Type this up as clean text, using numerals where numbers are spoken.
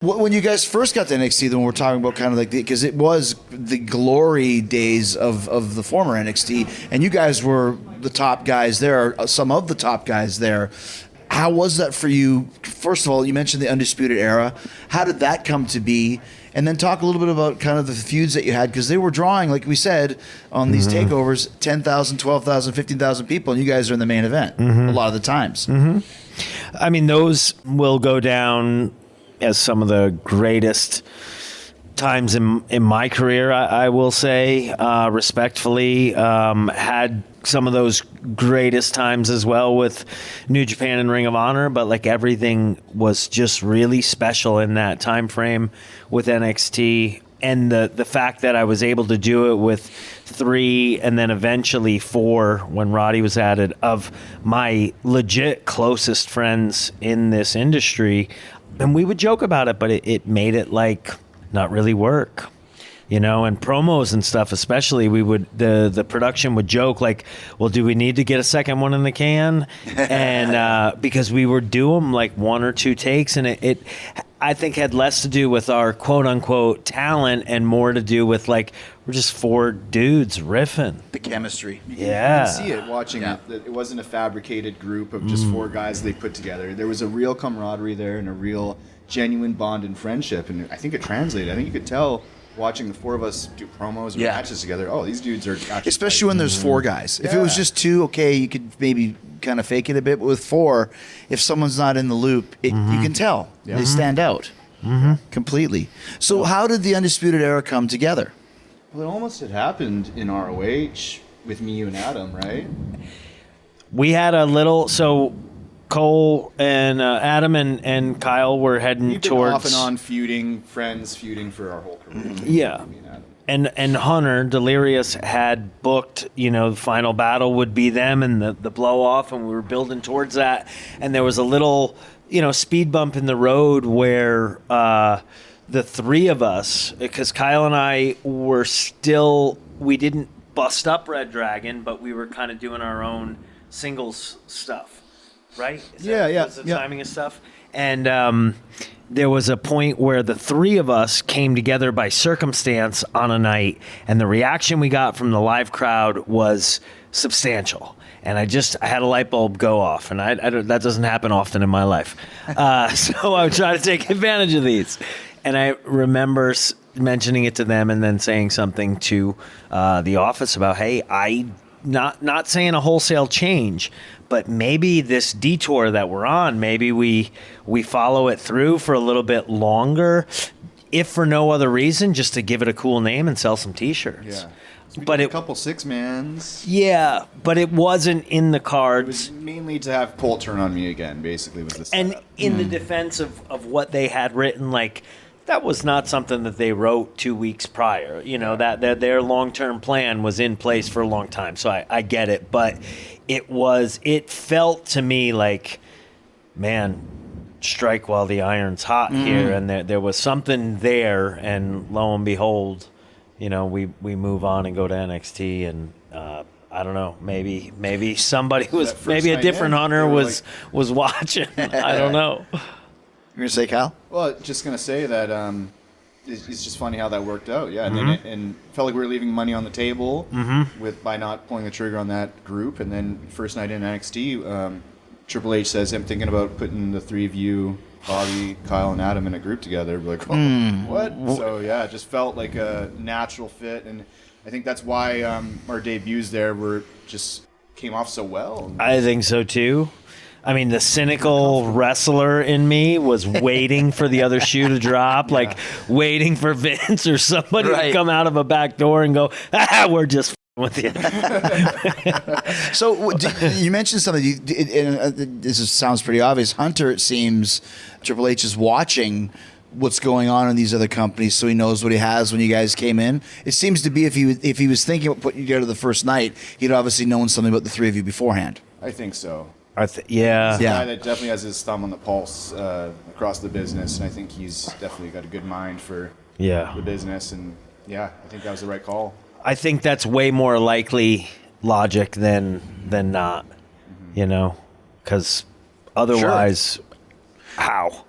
When you guys first got to NXT, then we're talking about kind of like because it was the glory days of the former NXT, and you guys were the top guys there, some of the top guys there. How was that for you? First of all, you mentioned the Undisputed Era. How did that come to be? And then talk a little bit about kind of the feuds that you had, because they were drawing, like we said, on these takeovers, 10,000, 12,000, 15,000 people, and you guys are in the main event a lot of the times. I mean, those will go down as some of the greatest times in my career, I will say, respectfully. Had some of those greatest times as well with New Japan and Ring of Honor, but like everything was just really special in that time frame with NXT. And the fact that I was able to do it with 3 and then eventually 4 when Roddy was added of my legit closest friends in this industry. And we would joke about it, but it made it like not really work, you know, and promos and stuff, especially the production would joke like, well, do we need to get a second one in the can? And because we would do them like 1 or 2 takes, and it I think had less to do with our quote unquote talent and more to do with like, we're just 4 dudes riffing. The chemistry. You can see it watching it. It wasn't a fabricated group of just 4 guys they put together. There was a real camaraderie there and a real genuine bond and friendship. And I think it translated. I think you could tell watching the 4 of us do promos or matches together. Oh, these dudes are actually especially when there's 4 guys. If it was just 2, okay, you could maybe kind of fake it a bit. But with 4, if someone's not in the loop, you can tell. They stand out completely. So how did the Undisputed Era come together? Well, it almost had happened in ROH with me, you, and Adam, right? We had a little, so Cole and Adam and Kyle were heading towards off and on feuding, friends feuding for our whole career. Yeah. Me and Adam. And Hunter Delirious had booked, you know, the final battle would be them and the blow off, and we were building towards that. And there was a little, you know, speed bump in the road where the 3 of us, because Kyle and I were still, we didn't bust up reDRagon, but we were kind of doing our own singles stuff, right? Was the timing and stuff. And there was a point where the 3 of us came together by circumstance on a night, and the reaction we got from the live crowd was substantial. And I had a light bulb go off, and that doesn't happen often in my life. So I would try to take advantage of these. And I remember mentioning it to them and then saying something to the office about, hey, not saying a wholesale change, but maybe this detour that we're on, maybe we follow it through for a little bit longer, if for no other reason, just to give it a cool name and sell some T-shirts. Yeah. So but a couple 6-mans. Yeah, but it wasn't in the cards. It was mainly to have Cole turn on me again, basically, was the setup. And in the defense of what they had written, like, that was not something that they wrote 2 weeks prior. You know, that their long-term plan was in place for a long time. So I get it. But it felt to me like, man, strike while the iron's hot here. And there was something there. And lo and behold, you know, we move on and go to NXT. And I don't know, maybe somebody was, maybe a different Hunter was watching. I don't know. You're going to say, Kyle? Well, just going to say that it's just funny how that worked out. Yeah, and then and felt like we were leaving money on the table by not pulling the trigger on that group. And then first night in NXT, Triple H says, I'm thinking about putting the 3 of you, Bobby, Kyle, and Adam in a group together. We're like, what? So, yeah, it just felt like a natural fit. And I think that's why our debuts there just came off so well. I think so, too. I mean, the cynical wrestler in me was waiting for the other shoe to drop, like waiting for Vince or somebody to come out of a back door and go, we're just with you. So you mentioned something, this sounds pretty obvious. Hunter, it seems, Triple H is watching what's going on in these other companies, so he knows what he has when you guys came in. It seems to be if he was thinking about putting you together the first night, he'd obviously known something about the 3 of you beforehand. I think so. He's a guy that definitely has his thumb on the pulse across the business, and I think he's definitely got a good mind for the business. And I think that was the right call. I think that's way more likely logic than not, you know, because otherwise, how?